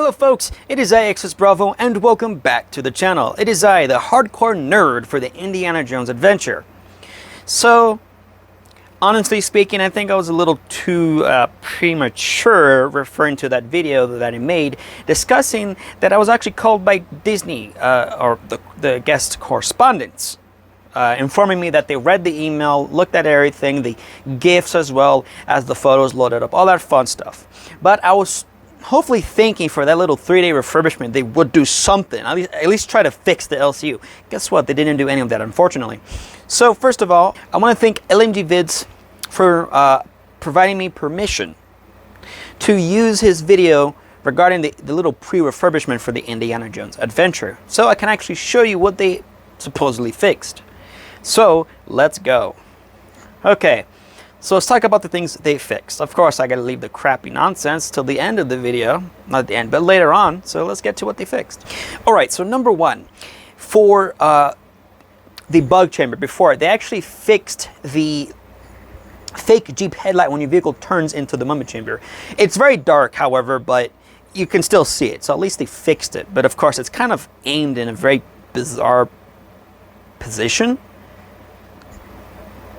Hello folks, it is I, XS Bravo, and welcome back to the channel. It is I, the hardcore nerd for the Indiana Jones Adventure. So, honestly speaking, I think I was a little too premature referring to that video that I made discussing that I was actually called by Disney, or the guest correspondents, informing me that they read the email, looked at everything, the GIFs as well as the photos loaded up, all that fun stuff. But I was hopefully thinking for that little 3-day refurbishment they would do something, at least try to fix the LCU. Guess what? They didn't do any of that, unfortunately. So first of all, I want to thank LMG Vids for providing me permission to use his video regarding the little pre-refurbishment for the Indiana Jones Adventure, so I can actually show you what they supposedly fixed. So let's go. Okay, so let's talk about the things they fixed. Of course, I gotta leave the crappy nonsense till the end of the video. Not at the end, but later on. So let's get to what they fixed. All right, so number one, for the bug chamber, before, they actually fixed the fake Jeep headlight when your vehicle turns into the mummy chamber. It's very dark, however, but you can still see it. So at least they fixed it. But of course, it's kind of aimed in a very bizarre position.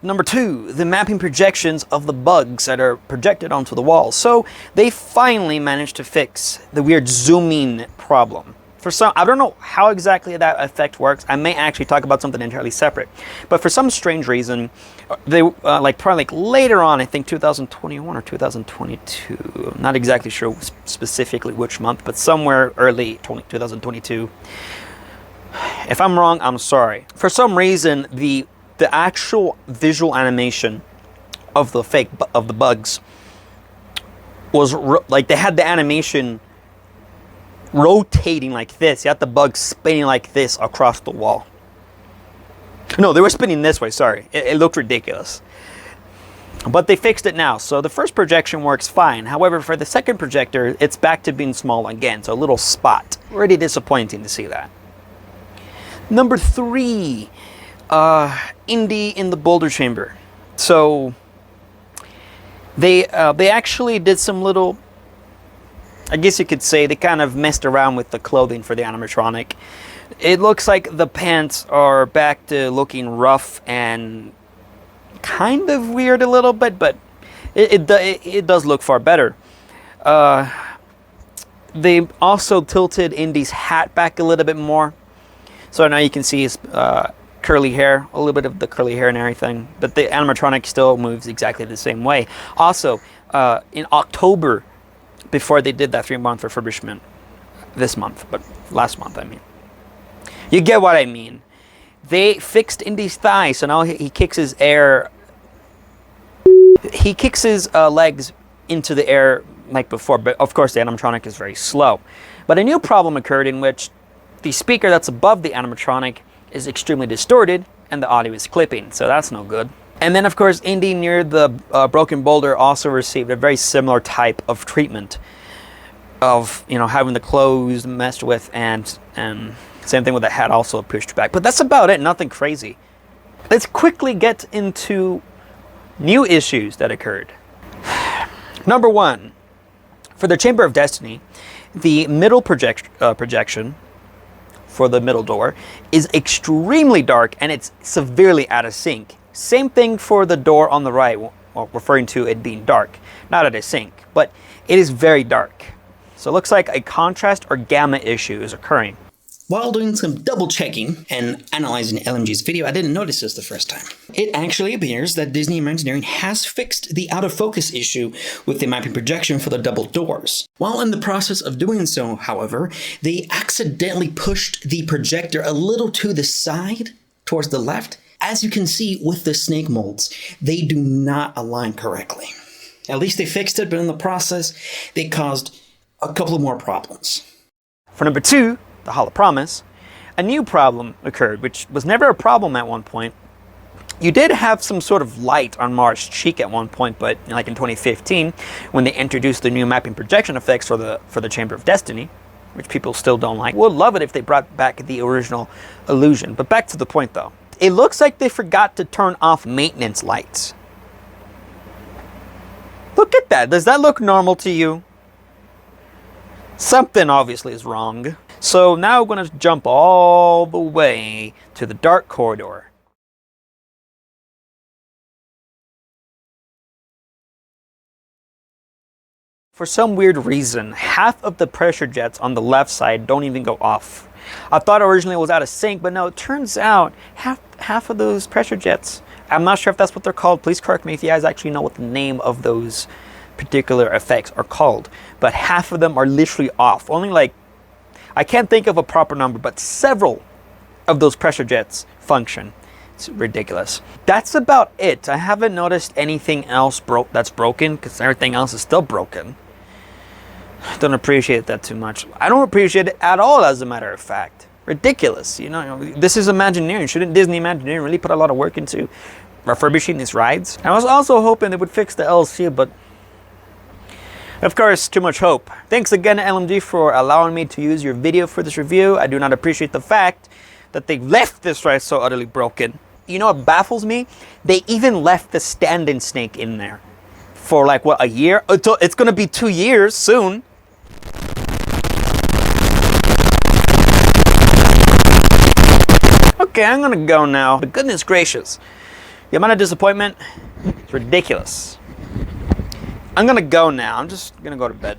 Number two, the mapping projections of the bugs that are projected onto the wall. So they finally managed to fix the weird zooming problem. For some, I don't know how exactly that effect works. I may actually talk about something entirely separate. But for some strange reason, they probably later on, I think 2021 or 2022. I'm not exactly sure specifically which month, but somewhere early 2022. If I'm wrong, I'm sorry. For some reason, the actual visual animation of the bugs was like they had the animation rotating like this. You had the bugs spinning like this across the wall. No, they were spinning this way, sorry. It looked ridiculous. But they fixed it now, so the first projection works fine. However, for the second projector, it's back to being small again, so a little spot. Really disappointing to see that. Number three, Indy in the boulder chamber. So they actually did some little, I guess you could say, they kind of messed around with the clothing for the animatronic. It looks like the pants are back to looking rough and kind of weird a little bit, but it does look far better. They also tilted Indy's hat back a little bit more, so now you can see his curly hair, a little bit of the curly hair and everything, but the animatronic still moves exactly the same way. Also, in October, before they did that 3-month refurbishment, this month, but last month, I mean. You get what I mean. They fixed Indy's thigh, so now he kicks his air. He kicks his legs into the air like before, but of course the animatronic is very slow. But a new problem occurred in which the speaker that's above the animatronic is extremely distorted and the audio is clipping, so that's no good. And then of course Indy near the broken boulder also received a very similar type of treatment of, you know, having the clothes messed with, and same thing with the hat also pushed back. But that's about it, nothing crazy. Let's quickly get into new issues that occurred. Number one, for the Chamber of Destiny, the middle projection for the middle door is extremely dark and it's severely out of sync. Same thing for the door on the right, well, referring to it being dark, not out of sync, but it is very dark. So it looks like a contrast or gamma issue is occurring. While doing some double checking and analyzing LMG's video, I didn't notice this the first time. It actually appears that Disney Imagineering has fixed the out of focus issue with the mapping projection for the double doors. While in the process of doing so, however, they accidentally pushed the projector a little to the side, towards the left. As you can see with the snake molds, they do not align correctly. At least they fixed it, but in the process, they caused a couple of more problems. For number two, the Hall of Promise, a new problem occurred, which was never a problem at one point. You did have some sort of light on Mars' cheek at one point, but like in 2015, when they introduced the new mapping projection effects for the Chamber of Destiny, which people still don't like. Would love it if they brought back the original illusion. But back to the point though. It looks like they forgot to turn off maintenance lights. Look at that. Does that look normal to you? Something obviously is wrong. So now we're going to jump all the way to the dark corridor. For some weird reason, half of the pressure jets on the left side don't even go off. I thought originally it was out of sync, but no, it turns out half of those pressure jets, I'm not sure if that's what they're called. Please correct me if you guys actually know what the name of those particular effects are called. But half of them are literally off. Only like, I can't think of a proper number, but several of those pressure jets function. It's ridiculous. That's about it. I haven't noticed anything else that's broken, because everything else is still broken. I don't appreciate that too much. I don't appreciate it at all, as a matter of fact. Ridiculous. You know, this is Imagineering. Shouldn't Disney Imagineering really put a lot of work into refurbishing these rides? I was also hoping they would fix the LC, but of course, too much hope. Thanks again to LMG for allowing me to use your video for this review. I do not appreciate the fact that they left this ride so utterly broken. You know what baffles me? They even left the stand-in snake in there for like, what, a year? It's gonna be 2 years soon. Okay, I'm gonna go now. But goodness gracious, the amount of disappointment is ridiculous. I'm gonna go now. I'm just gonna go to bed.